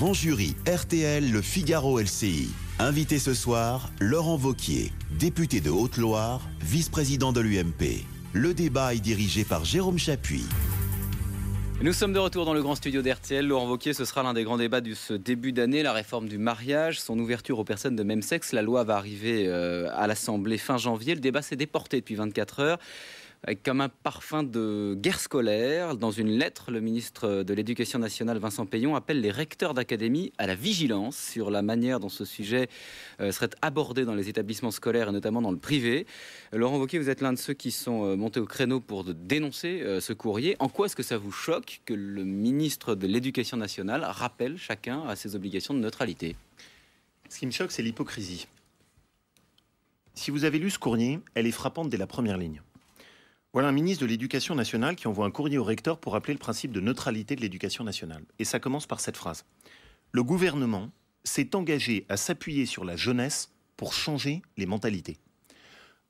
Grand jury RTL Le Figaro LCI. Invité ce soir, Laurent Wauquiez, député de Haute-Loire, vice-président de l'UMP. Le débat est dirigé par Jérôme Chapuis. Nous sommes de retour dans le grand studio d'RTL. Laurent Wauquiez, ce sera l'un des grands débats de ce début d'année, la réforme du mariage, son ouverture aux personnes de même sexe. La loi va arriver à l'Assemblée fin janvier. Le débat s'est déporté depuis 24 heures. Comme un parfum de guerre scolaire. Dans une lettre, le ministre de l'Éducation nationale, Vincent Peillon, appelle les recteurs d'académie à la vigilance sur la manière dont ce sujet serait abordé dans les établissements scolaires et notamment dans le privé. Laurent Wauquiez, vous êtes l'un de ceux qui sont montés au créneau pour dénoncer ce courrier. En quoi est-ce que ça vous choque que le ministre de l'Éducation nationale rappelle chacun à ses obligations de neutralité ? Ce qui me choque, c'est l'hypocrisie. Si vous avez lu ce courrier, elle est frappante dès la première ligne. Voilà un ministre de l'Éducation nationale qui envoie un courrier au recteur pour rappeler le principe de neutralité de l'Éducation nationale. Et ça commence par cette phrase. Le gouvernement s'est engagé à s'appuyer sur la jeunesse pour changer les mentalités.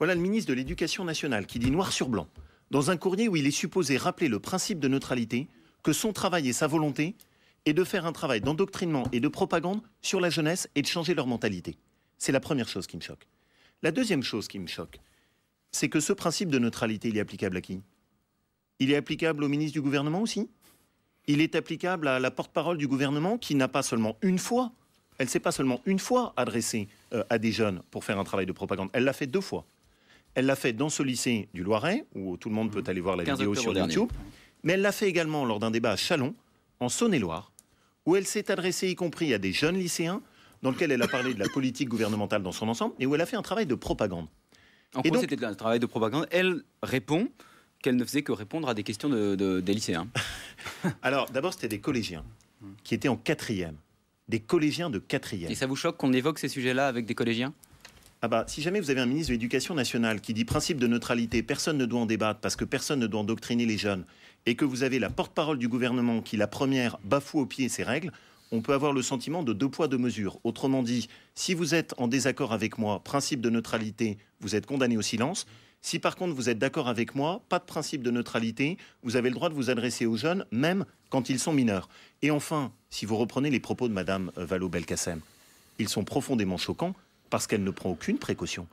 Voilà le ministre de l'Éducation nationale qui dit noir sur blanc, dans un courrier où il est supposé rappeler le principe de neutralité, que son travail et sa volonté est de faire un travail d'endoctrinement et de propagande sur la jeunesse et de changer leur mentalité. C'est la première chose qui me choque. La deuxième chose qui me choque, c'est que ce principe de neutralité, il est applicable à qui ? Il est applicable au ministre du gouvernement aussi ? Il est applicable à la porte-parole du gouvernement qui n'a pas seulement une fois, elle ne s'est pas seulement une fois adressée à des jeunes pour faire un travail de propagande, elle l'a fait 2 fois. Elle l'a fait dans ce lycée du Loiret, où tout le monde peut aller voir la vidéo sur YouTube, mais elle l'a fait également lors d'un débat à Châlons, en Saône-et-Loire, où elle s'est adressée y compris à des jeunes lycéens, dans lequel elle a parlé de la politique gouvernementale dans son ensemble, et où elle a fait un travail de propagande. En quoi c'était un travail de propagande ? Elle répond qu'elle ne faisait que répondre à des questions des lycéens. Alors, d'abord, c'était des collégiens qui étaient en 4e. Des collégiens de 4e. Et ça vous choque qu'on évoque ces sujets-là avec des collégiens ? Ah bah, si jamais vous avez un ministre de l'Éducation nationale qui dit principe de neutralité, personne ne doit en débattre parce que personne ne doit endoctriner les jeunes, et que vous avez la porte-parole du gouvernement qui, la première, bafoue au pied ces règles, on peut avoir le sentiment de 2 poids 2 mesures. Autrement dit, si vous êtes en désaccord avec moi, principe de neutralité, vous êtes condamné au silence. Si par contre vous êtes d'accord avec moi, pas de principe de neutralité, vous avez le droit de vous adresser aux jeunes, même quand ils sont mineurs. Et enfin, si vous reprenez les propos de Madame Vallaud-Belkacem, ils sont profondément choquants parce qu'elle ne prend aucune précaution.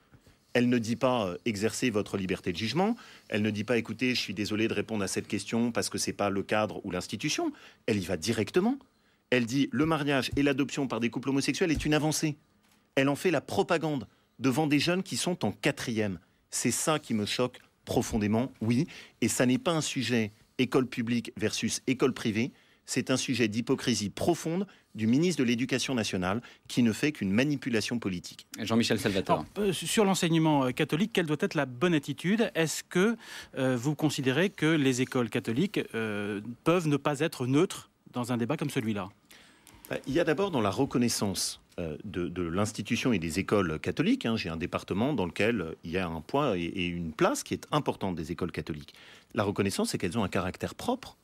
Elle ne dit pas exercez votre liberté de jugement, elle ne dit pas écoutez, je suis désolé de répondre à cette question parce que c'est pas le cadre ou l'institution. Elle y va directement. Elle dit le mariage et l'adoption par des couples homosexuels est une avancée. Elle en fait la propagande devant des jeunes qui sont en 4e. C'est ça qui me choque profondément, oui. Et ça n'est pas un sujet école publique versus école privée. C'est un sujet d'hypocrisie profonde du ministre de l'Éducation nationale qui ne fait qu'une manipulation politique. Jean-Michel Salvatore. Sur l'enseignement catholique, quelle doit être la bonne attitude ? Est-ce que vous considérez que les écoles catholiques peuvent ne pas être neutres dans un débat comme celui-là ? Il y a d'abord dans la reconnaissance de l'institution et des écoles catholiques, j'ai un département dans lequel il y a un poids et une place qui est importante des écoles catholiques. La reconnaissance, c'est qu'elles ont un caractère propre.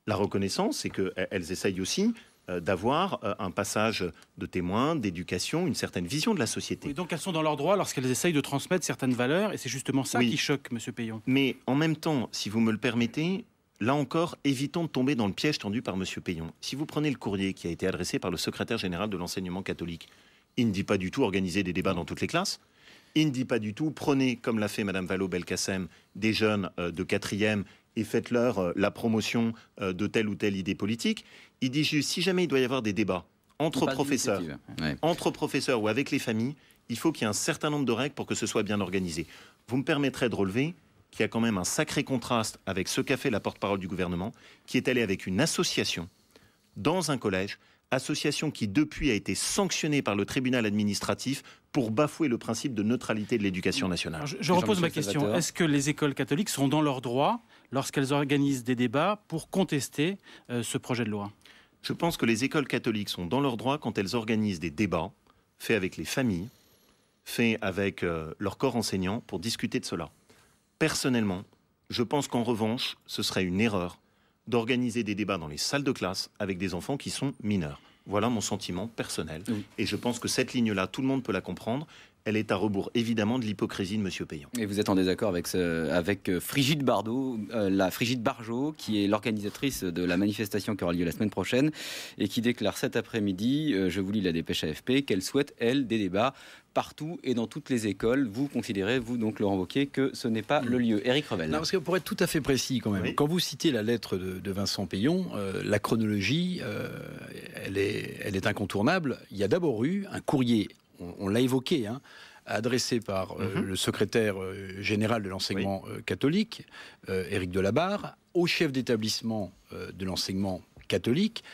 La reconnaissance, c'est qu'elles essayent aussi d'avoir un passage de témoins, d'éducation, une certaine vision de la société. Et donc elles sont dans leur droit lorsqu'elles essayent de transmettre certaines valeurs, et c'est justement ça qui choque, M. Peillon. Mais en même temps, si vous me le permettez, là encore, évitons de tomber dans le piège tendu par M. Peillon. Si vous prenez le courrier qui a été adressé par le secrétaire général de l'enseignement catholique, il ne dit pas du tout organiser des débats dans toutes les classes. Il ne dit pas du tout prenez, comme l'a fait Mme Vallaud-Belkacem, des jeunes de 4e et faites-leur la promotion de telle ou telle idée politique. Il dit juste, si jamais il doit y avoir des débats entre professeurs ou avec les familles, il faut qu'il y ait un certain nombre de règles pour que ce soit bien organisé. Vous me permettrez de relever qu'il y a quand même un sacré contraste avec ce qu'a fait la porte-parole du gouvernement, qui est allée avec une association dans un collège, association qui depuis a été sanctionnée par le tribunal administratif pour bafouer le principe de neutralité de l'éducation nationale. Alors, je repose ma question. Est-ce que les écoles catholiques sont dans leur droit lorsqu'elles organisent des débats pour contester ce projet de loi ? Je pense que les écoles catholiques sont dans leur droit quand elles organisent des débats faits avec les familles, faits avec leur corps enseignant pour discuter de cela. Personnellement, je pense qu'en revanche, ce serait une erreur d'organiser des débats dans les salles de classe avec des enfants qui sont mineurs. Voilà mon sentiment personnel. Et je pense que cette ligne-là, tout le monde peut la comprendre. elle est à rebours évidemment de l'hypocrisie de M. Payan. Et vous êtes en désaccord avec Frigide Bardot, Frigide Barjot, qui est l'organisatrice de la manifestation qui aura lieu la semaine prochaine et qui déclare cet après-midi, je vous lis la dépêche AFP, qu'elle souhaite, elle, des débats partout et dans toutes les écoles. Vous considérez, vous donc, Laurent Wauquiez, que ce n'est pas le lieu. Éric Revel. Non, parce que pour être tout à fait précis quand même, Oui. quand vous citez la lettre de Vincent Payan, la chronologie, elle est incontournable. Il y a d'abord eu un courrier, on l'a évoqué, adressé par le secrétaire général de l'enseignement catholique, Éric Delabarre, au chef d'établissement de l'enseignement catholique,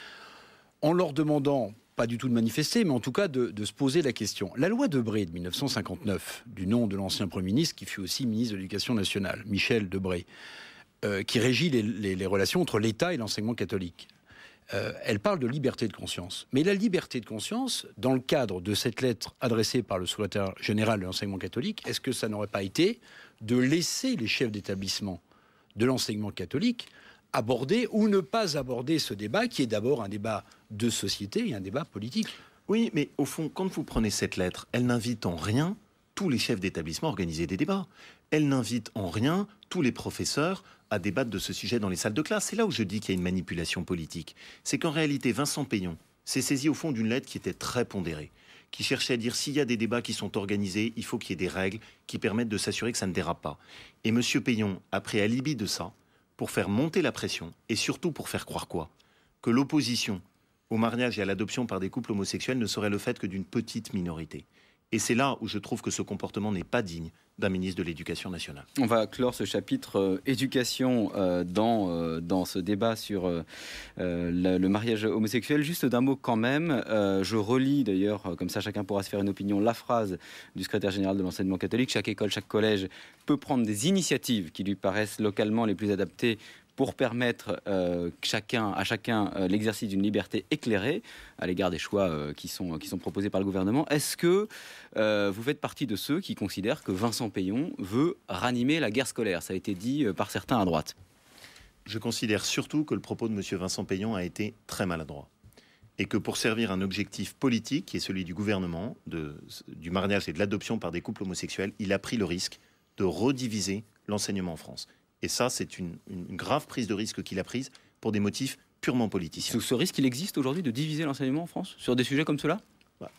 en leur demandant pas du tout de manifester, mais en tout cas de se poser la question. La loi Debré de 1959, du nom de l'ancien Premier ministre, qui fut aussi ministre de l'Éducation nationale, Michel Debré, qui régit les relations entre l'État et l'enseignement catholique. Elle parle de liberté de conscience. Mais la liberté de conscience, dans le cadre de cette lettre adressée par le secrétaire général de l'enseignement catholique, est-ce que ça n'aurait pas été de laisser les chefs d'établissement de l'enseignement catholique aborder ou ne pas aborder ce débat, qui est d'abord un débat de société et un débat politique? Oui, mais au fond, quand vous prenez cette lettre, elle n'invite en rien tous les chefs d'établissement à organiser des débats. Elle n'invite en rien tous les professeurs à débattre de ce sujet dans les salles de classe. C'est là où je dis qu'il y a une manipulation politique. C'est qu'en réalité, Vincent Payan s'est saisi au fond d'une lettre qui était très pondérée, qui cherchait à dire s'il y a des débats qui sont organisés, il faut qu'il y ait des règles qui permettent de s'assurer que ça ne dérape pas. Et M. Payan a pris alibi de ça pour faire monter la pression et surtout pour faire croire quoi? Que l'opposition au mariage et à l'adoption par des couples homosexuels ne serait le fait que d'une petite minorité. Et c'est là où je trouve que ce comportement n'est pas digne d'un ministre de l'Éducation nationale. On va clore ce chapitre éducation dans ce débat sur le mariage homosexuel. Juste d'un mot quand même, je relis d'ailleurs, comme ça chacun pourra se faire une opinion, la phrase du secrétaire général de l'enseignement catholique. Chaque école, chaque collège peut prendre des initiatives qui lui paraissent localement les plus adaptées pour permettre à chacun l'exercice d'une liberté éclairée à l'égard des choix qui sont proposés par le gouvernement. Est-ce que vous faites partie de ceux qui considèrent que Vincent Payan veut ranimer la guerre scolaire? Ça a été dit par certains à droite. Je considère surtout que le propos de M. Vincent Payan a été très maladroit. Et que pour servir un objectif politique, qui est celui du gouvernement, du mariage et de l'adoption par des couples homosexuels, il a pris le risque de rediviser l'enseignement en France. Et ça, c'est une grave prise de risque qu'il a prise pour des motifs purement politiciens. Ce risque, il existe aujourd'hui de diviser l'enseignement en France sur des sujets comme cela?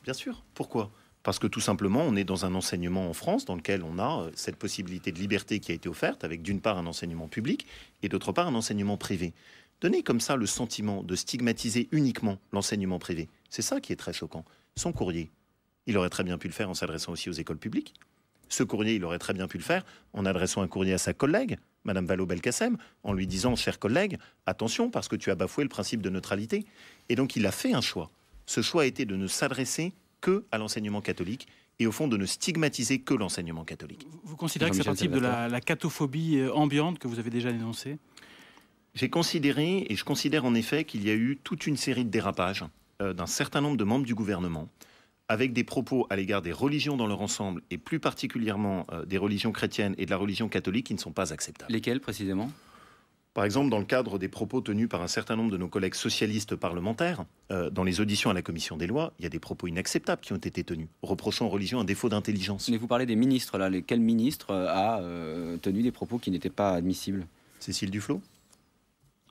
Bien sûr. Pourquoi? Parce que tout simplement, on est dans un enseignement en France dans lequel on a cette possibilité de liberté qui a été offerte, avec d'une part un enseignement public et d'autre part un enseignement privé. Donner comme ça le sentiment de stigmatiser uniquement l'enseignement privé, c'est ça qui est très choquant. Son courrier, il aurait très bien pu le faire en s'adressant aussi aux écoles publiques. Ce courrier, il aurait très bien pu le faire en adressant un courrier à sa collègue, Madame Vallaud-Belkacem, en lui disant « Cher collègue, attention parce que tu as bafoué le principe de neutralité ». Et donc il a fait un choix. Ce choix a été de ne s'adresser que à l'enseignement catholique et au fond de ne stigmatiser que l'enseignement catholique. Vous considérez que c'est un type de la cathophobie ambiante que vous avez déjà dénoncé? J'ai considéré, et je considère en effet qu'il y a eu toute une série de dérapages d'un certain nombre de membres du gouvernement avec des propos à l'égard des religions dans leur ensemble, et plus particulièrement des religions chrétiennes et de la religion catholique qui ne sont pas acceptables. Lesquelles précisément? Par exemple, dans le cadre des propos tenus par un certain nombre de nos collègues socialistes parlementaires, dans les auditions à la commission des lois, il y a des propos inacceptables qui ont été tenus, reprochant aux religions un défaut d'intelligence. Mais vous parlez des ministres, là. Quel ministre a tenu des propos qui n'étaient pas admissibles? Cécile Duflot?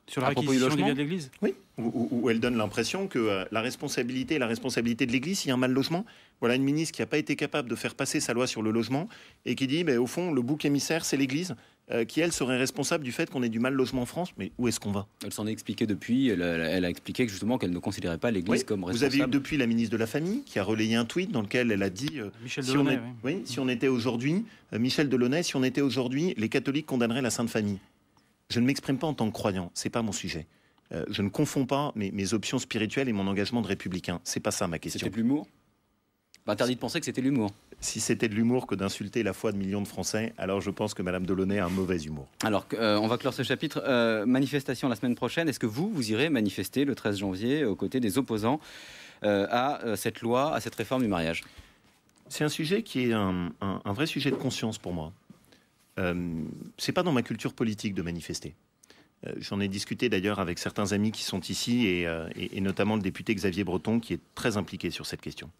Sur la réquisition des biens de l'Église? Oui, où elle donne l'impression que la responsabilité de l'Église, s'il y a un mal logement, voilà une ministre qui n'a pas été capable de faire passer sa loi sur le logement et qui dit, au fond, le bouc émissaire, c'est l'Église, qui, elle, serait responsable du fait qu'on ait du mal logement en France. Mais où est-ce qu'on va? Elle s'en est expliquée depuis, elle a expliqué que justement qu'elle ne considérait pas l'Église comme responsable. Vous avez eu depuis la ministre de la Famille qui a relayé un tweet dans lequel elle a dit Michel Delaunay, si on était aujourd'hui, Michel Delaunay, si on était aujourd'hui, les catholiques condamneraient la Sainte Famille. Je ne m'exprime pas en tant que croyant, c'est pas mon sujet. Je ne confonds pas mes options spirituelles et mon engagement de républicain. C'est pas ça ma question. C'était de l'humour? Interdit de penser que c'était l'humour. Si c'était de l'humour que d'insulter la foi de millions de Français, alors je pense que Madame Delaunay a un mauvais humour. Alors, on va clore ce chapitre. Manifestation la semaine prochaine. Est-ce que vous irez manifester le 13 janvier aux côtés des opposants à cette loi, à cette réforme du mariage? C'est un sujet qui est un vrai sujet de conscience pour moi. C'est pas dans ma culture politique de manifester. J'en ai discuté d'ailleurs avec certains amis qui sont ici et notamment le député Xavier Breton qui est très impliqué sur cette question.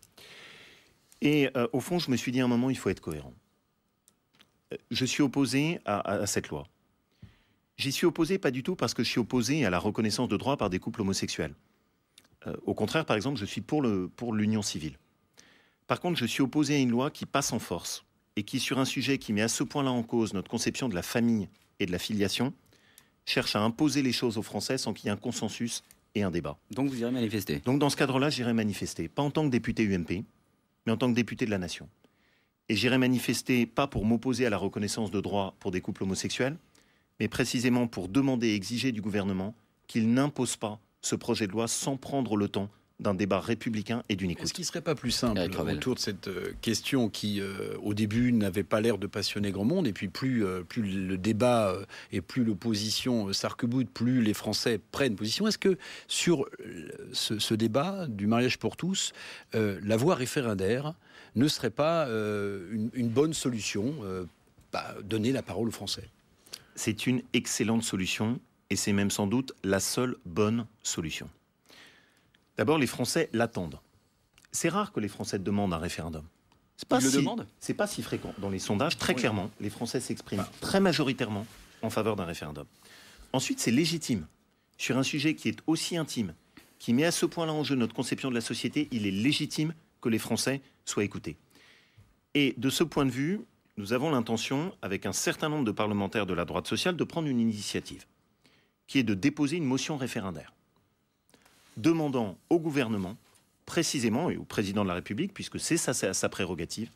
Et au fond, je me suis dit à un moment, il faut être cohérent. Je suis opposé à cette loi. J'y suis opposé pas du tout parce que je suis opposé à la reconnaissance de droits par des couples homosexuels. Au contraire, par exemple, je suis pour l'union civile. Par contre, je suis opposé à une loi qui passe en force et qui, sur un sujet qui met à ce point-là en cause notre conception de la famille et de la filiation, cherche à imposer les choses aux Français sans qu'il y ait un consensus et un débat. Donc vous irez manifester? Donc dans ce cadre-là, j'irai manifester, pas en tant que député UMP, mais en tant que député de la nation. Et j'irai manifester pas pour m'opposer à la reconnaissance de droits pour des couples homosexuels, mais précisément pour demander et exiger du gouvernement qu'il n'impose pas ce projet de loi sans prendre le temps d'un débat républicain et d'une écoute. Est-ce qu'il ne serait pas plus simple Éric Revel autour de cette question qui, au début, n'avait pas l'air de passionner grand monde, et puis plus le débat et plus l'opposition s'arc-boute, plus les Français prennent position. Est-ce que sur ce débat du mariage pour tous, la voie référendaire ne serait pas une bonne solution, donner la parole aux Français? C'est une excellente solution, et c'est même sans doute la seule bonne solution. D'abord, les Français l'attendent. C'est rare que les Français demandent un référendum. Ils le demandent ? C'est pas si fréquent. Dans les sondages, très clairement, les Français s'expriment très majoritairement en faveur d'un référendum. Ensuite, c'est légitime. Sur un sujet qui est aussi intime, qui met à ce point-là en jeu notre conception de la société, il est légitime que les Français soient écoutés. Et de ce point de vue, nous avons l'intention, avec un certain nombre de parlementaires de la droite sociale, de prendre une initiative, qui est de déposer une motion référendaire, demandant au gouvernement, précisément, et au président de la République, puisque c'est sa prérogative,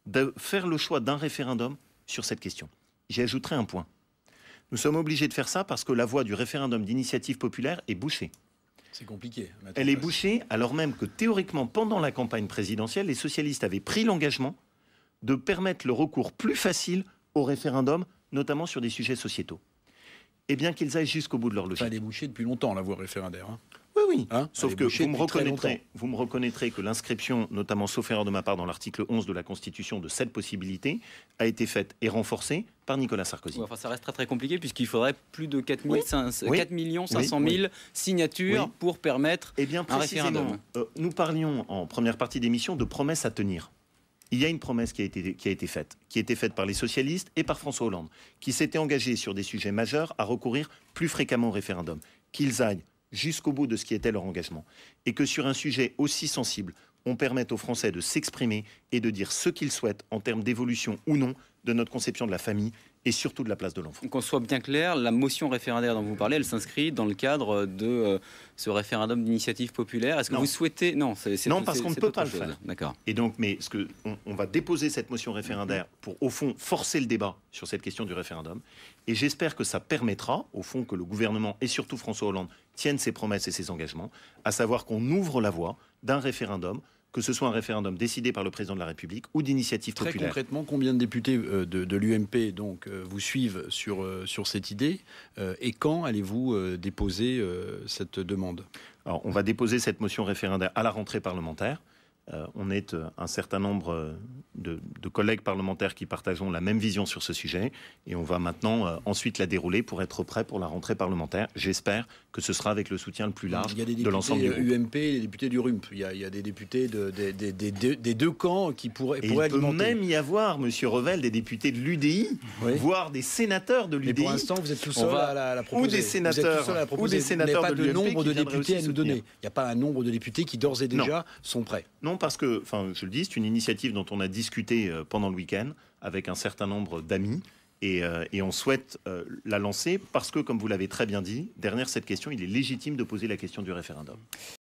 de faire le choix d'un référendum sur cette question. J'y ajouterai un point. Nous sommes obligés de faire ça parce que la voie du référendum d'initiative populaire est bouchée. C'est compliqué. Elle est bouchée alors même que théoriquement, pendant la campagne présidentielle, les socialistes avaient pris l'engagement de permettre le recours plus facile au référendum, notamment sur des sujets sociétaux. Et bien qu'ils aillent jusqu'au bout de leur logique. Ça a débouché depuis longtemps, la voie référendaire. Oui, oui. Hein, sauf que vous me reconnaîtrez que l'inscription, notamment sauf erreur de ma part, dans l'article 11 de la Constitution de cette possibilité, a été faite et renforcée par Nicolas Sarkozy. Ouais, enfin, ça reste très très compliqué puisqu'il faudrait plus de 4 500 000 signatures pour permettre un référendum. Nous parlions en première partie d'émission de promesses à tenir. Il y a une promesse qui a été faite par les socialistes et par François Hollande, qui s'étaient engagés sur des sujets majeurs à recourir plus fréquemment au référendum, qu'ils aillent jusqu'au bout de ce qui était leur engagement, et que sur un sujet aussi sensible, on permette aux Français de s'exprimer et de dire ce qu'ils souhaitent en termes d'évolution ou non de notre conception de la famille et surtout de la place de l'enfant. Qu'on soit bien clair, la motion référendaire dont vous parlez, elle s'inscrit dans le cadre de ce référendum d'initiative populaire. Est-ce que vous souhaitez... Non, non, parce qu'on ne peut pas le faire. D'accord. Et donc, on va déposer cette motion référendaire pour, au fond, forcer le débat sur cette question du référendum. Et j'espère que ça permettra, au fond, que le gouvernement et surtout François Hollande tiennent ses promesses et ses engagements, à savoir qu'on ouvre la voie d'un référendum, que ce soit un référendum décidé par le président de la République ou d'initiative populaire. Très concrètement, combien de députés de l'UMP donc, vous suivent sur cette idée et quand allez-vous déposer cette demande? Alors, on va déposer cette motion référendaire à la rentrée parlementaire. On est un certain nombre de collègues parlementaires qui partageons la même vision sur ce sujet et on va maintenant ensuite la dérouler pour être prêt pour la rentrée parlementaire. J'espère que ce sera avec le soutien le plus large de l'ensemble du groupe. Il y a des députés UMP et des députés du RUMP. Il y a des députés des deux camps qui pourraient alimenter. Il peut même y avoir, Monsieur Revel, des députés de l'UDI, voire des sénateurs de l'UDI. Mais pour l'instant, vous êtes tout seul à la proposer. Ou des sénateurs, de de nombre de l'UMP députés à nous donner. Il n'y a pas un nombre de députés qui d'ores et déjà sont prêts. Non, parce que, je le dis, c'est une initiative dont on a discuté pendant le week-end avec un certain nombre d'amis et on souhaite la lancer parce que, comme vous l'avez très bien dit, derrière cette question, il est légitime de poser la question du référendum.